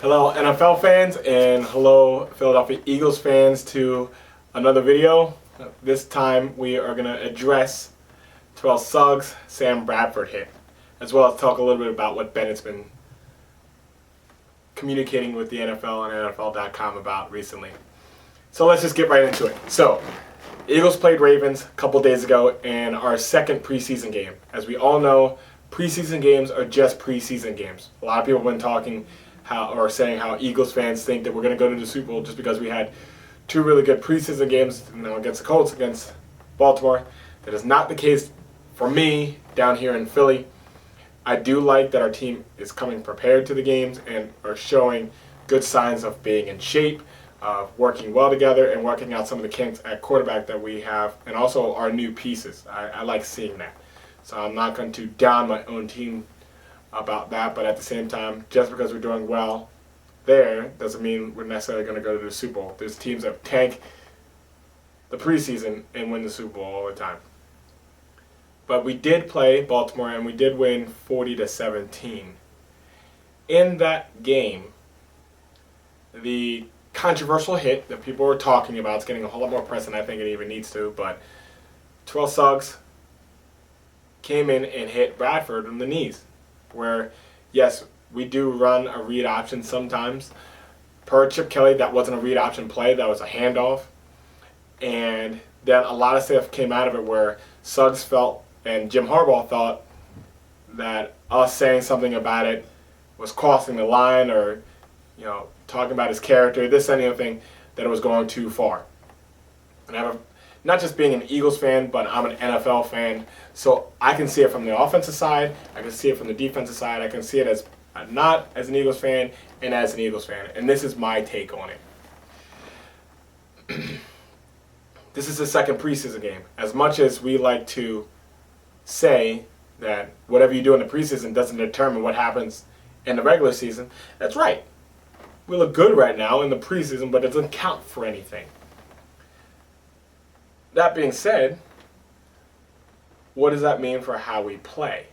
Hello NFL fans and hello Philadelphia Eagles fans to another video. This time we are going to address Terrell Suggs, Sam Bradford hit, as well as talk a little bit about what Bennett's been communicating with the NFL and NFL.com about recently. So let's just get right into it. So, Eagles played Ravens a couple days ago in our second preseason game. As we all know, preseason games are just preseason games. A lot of people have been talking saying how Eagles fans think that we're going to go to the Super Bowl just because we had two really good preseason games, against the Colts, against Baltimore. That is not the case for me down here in Philly. I do like that our team is coming prepared to the games and are showing good signs of being in shape, of working well together, and working out some of the kinks at quarterback that we have, and also our new pieces. I like seeing that. So I'm not going to down my own team about that, but at the same time, just because we're doing well there doesn't mean we're necessarily going to go to the Super Bowl. There's teams that tank the preseason and win the Super Bowl all the time. But we did play Baltimore and we did win 40-17. In that game, the controversial hit that people were talking about, it's getting a whole lot more press than I think it even needs to, but Terrell Suggs came in and hit Bradford in the knees, where, yes, we do run a read option sometimes. Per Chip Kelly, that wasn't a read option play, that was a handoff. And then a lot of stuff came out of it where Suggs felt, and Jim Harbaugh thought, that us saying something about it was crossing the line or, talking about his character, this and the other thing, that it was going too far. And I have not just being an Eagles fan, but I'm an NFL fan, so I can see it from the offensive side, I can see it from the defensive side, I can see it as not as an Eagles fan and as an Eagles fan, and this is my take on it. This is the second preseason game. As much as we like to say that whatever you do in the preseason doesn't determine what happens in the regular season, that's right. We look good right now in the preseason, but it doesn't count for anything. That being said, what does that mean for how we play?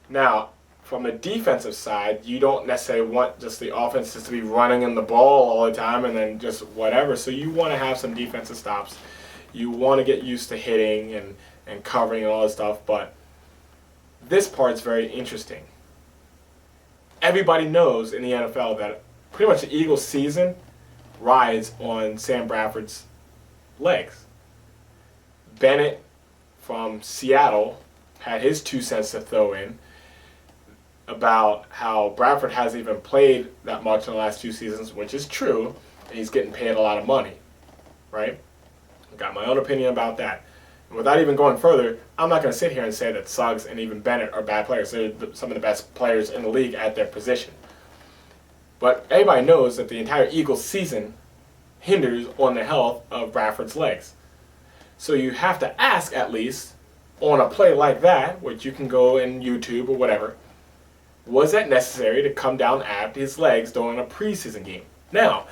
Now, from the defensive side, you don't necessarily want just the offense just to be running in the ball all the time and then just whatever. So you want to have some defensive stops. You want to get used to hitting and covering and all this stuff. But this part's very interesting. Everybody knows in the NFL that pretty much the Eagles' season rides on Sam Bradford's legs. Bennett from Seattle had his 2 cents to throw in about how Bradford hasn't even played that much in the last 2 seasons, which is true, and he's getting paid a lot of money, right? I've got my own opinion about that. And without even going further, I'm not going to sit here and say that Suggs and even Bennett are bad players. They're some of the best players in the league at their position. But everybody knows that the entire Eagles season hinders on the health of Bradford's legs. So you have to ask, at least, on a play like that, which you can go in YouTube or whatever, was that necessary to come down at his legs during a preseason game? Now,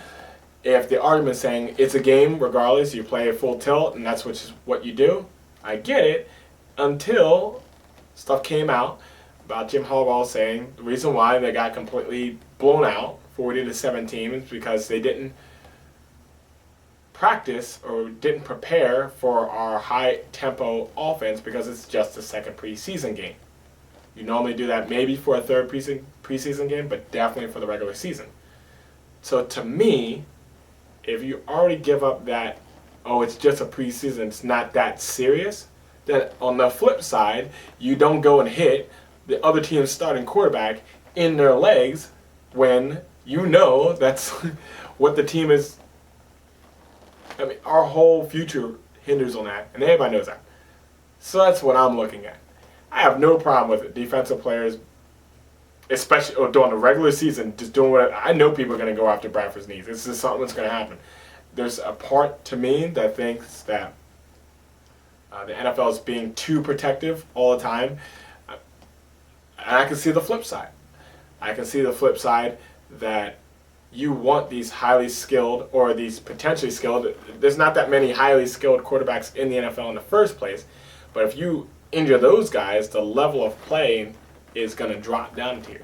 if the argument is saying it's a game regardless, you play a full tilt and that's what you do, I get it, until stuff came out about Jim Harbaugh saying the reason why they got completely blown out, 40-17, is because they didn't practice or didn't prepare for our high-tempo offense because it's just the second preseason game. You normally do that maybe for a third preseason game, but definitely for the regular season. So to me, if you already give up that, it's just a preseason, it's not that serious, then on the flip side, you don't go and hit the other team's starting quarterback in their legs when you know that's what the team is. I mean, our whole future hinders on that, and everybody knows that. So that's what I'm looking at. I have no problem with it. Defensive players, especially during the regular season, just doing whatever. I know people are going to go after Bradford's knees. This is something that's going to happen. There's a part to me that thinks that the NFL is being too protective all the time. And I can see the flip side. I can see the flip side that you want these highly skilled or these potentially skilled. There's not that many highly skilled quarterbacks in the NFL in the first place. But if you injure those guys, the level of play is going to drop down to you.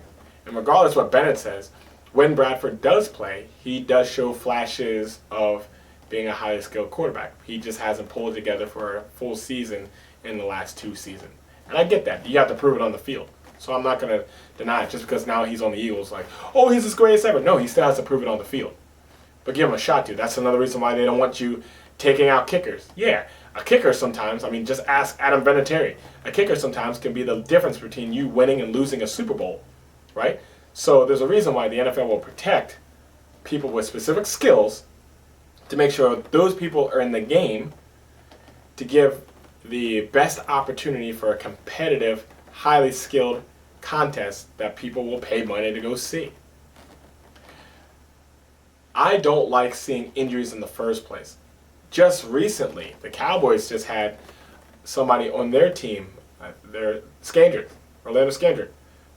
And regardless of what Bennett says, when Bradford does play, he does show flashes of being a highly skilled quarterback. He just hasn't pulled it together for a full season in the last 2 seasons. And I get that. You have to prove it on the field. So I'm not going to deny it just because now he's on the Eagles. Like, oh, he's the greatest ever. No, he still has to prove it on the field. But give him a shot, dude. That's another reason why they don't want you taking out kickers. Yeah, a kicker sometimes, I mean, just ask Adam Vinatieri. A kicker sometimes can be the difference between you winning and losing a Super Bowl, right? So there's a reason why the NFL will protect people with specific skills to make sure those people are in the game to give the best opportunity for a competitive, highly skilled contest that people will pay money to go see. I don't like seeing injuries in the first place. Just recently, the Cowboys just had somebody on their team, their Orlando Scandrick,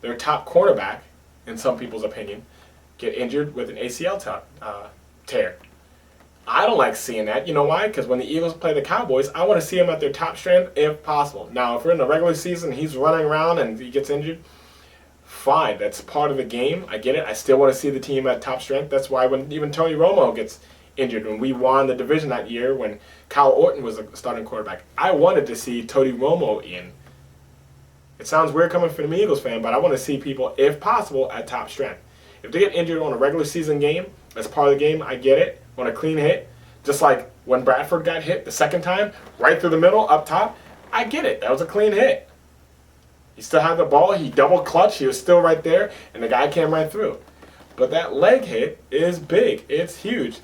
their top cornerback, in some people's opinion, get injured with an ACL tear. I don't like seeing that. You know why? Because when the Eagles play the Cowboys, I want to see him at their top strength if possible. Now, if we're in the regular season, he's running around and he gets injured, fine. That's part of the game. I get it. I still want to see the team at top strength. That's why when even Tony Romo gets injured, when we won the division that year, when Kyle Orton was a starting quarterback, I wanted to see Tony Romo in. It sounds weird coming from an Eagles fan, but I want to see people, if possible, at top strength. If they get injured on a regular season game, that's part of the game, I get it. On a clean hit, just like when Bradford got hit the second time, right through the middle, up top, I get it. That was a clean hit. He still had the ball. He double clutched. He was still right there, and the guy came right through. But that leg hit is big. It's huge.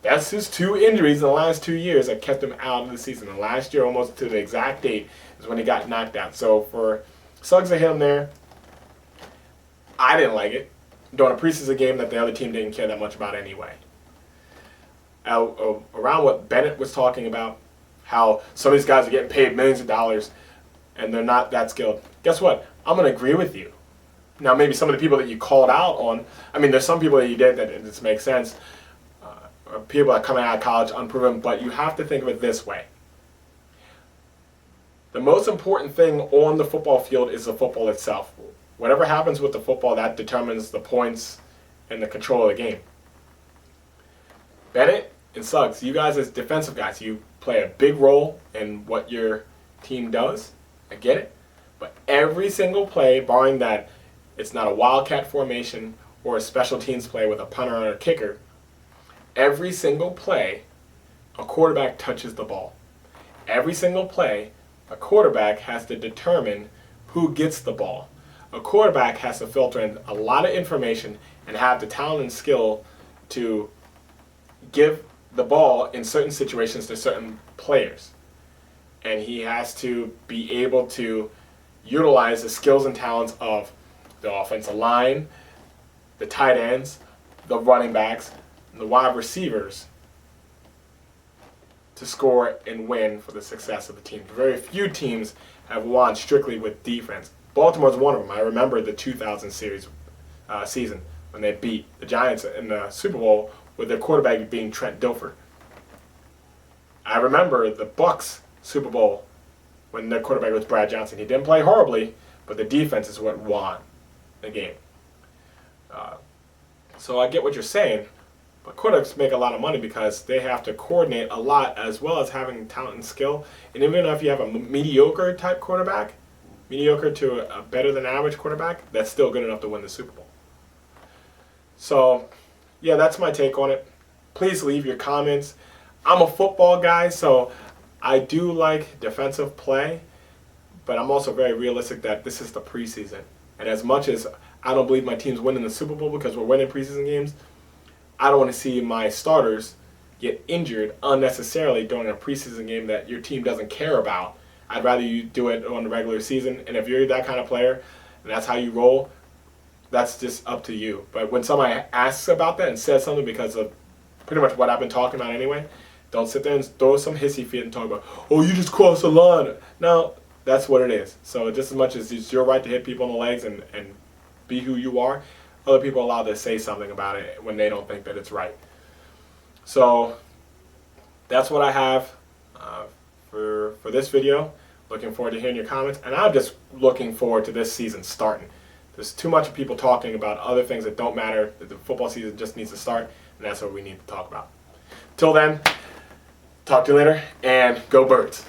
That's his 2 injuries in the last 2 years that kept him out of the season. And last year, almost to the exact date, is when he got knocked out. So for Suggs to hit him there, I didn't like it. During a preseason game that the other team didn't care that much about anyway. Around what Bennett was talking about, how some of these guys are getting paid millions of dollars and they're not that skilled. Guess what? I'm going to agree with you. Now, maybe some of the people that you called out on, I mean, there's some people that you did that it just makes sense. Or people that are coming out of college unproven, but you have to think of it this way. The most important thing on the football field is the football itself. Whatever happens with the football, that determines the points and the control of the game. Bennett and Suggs, you guys as defensive guys, you play a big role in what your team does. I get it. But every single play, barring that it's not a wildcat formation or a special teams play with a punter or a kicker, every single play, a quarterback touches the ball. Every single play, a quarterback has to determine who gets the ball. A quarterback has to filter in a lot of information and have the talent and skill to give the ball in certain situations to certain players. And he has to be able to utilize the skills and talents of the offensive line, the tight ends, the running backs, and the wide receivers to score and win for the success of the team. Very few teams have won strictly with defense. Baltimore's one of them. I remember the 2000 series season when they beat the Giants in the Super Bowl with their quarterback being Trent Dilfer. I remember the Bucs Super Bowl when their quarterback was Brad Johnson. He didn't play horribly, but the defense is what won the game. So I get what you're saying, but quarterbacks make a lot of money because they have to coordinate a lot as well as having talent and skill. And even if you have a mediocre type quarterback, mediocre to a better than average quarterback, that's still good enough to win the Super Bowl. So, yeah, that's my take on it. Please leave your comments. I'm a football guy, so I do like defensive play, but I'm also very realistic that this is the preseason. And as much as I don't believe my team's winning the Super Bowl because we're winning preseason games, I don't want to see my starters get injured unnecessarily during a preseason game that your team doesn't care about. I'd rather you do it on the regular season, and if you're that kind of player and that's how you roll, that's just up to you. But when somebody asks about that and says something because of pretty much what I've been talking about anyway, don't sit there and throw some hissy fit and talk about, oh, you just crossed the line. No, that's what it is. So just as much as it's your right to hit people in the legs and be who you are, other people are allowed to say something about it when they don't think that it's right. So that's what I have for this video. Looking forward to hearing your comments, and I'm just looking forward to this season starting. There's too much of people talking about other things that don't matter. The football season just needs to start, and that's what we need to talk about. Till then, talk to you later, and go Birds.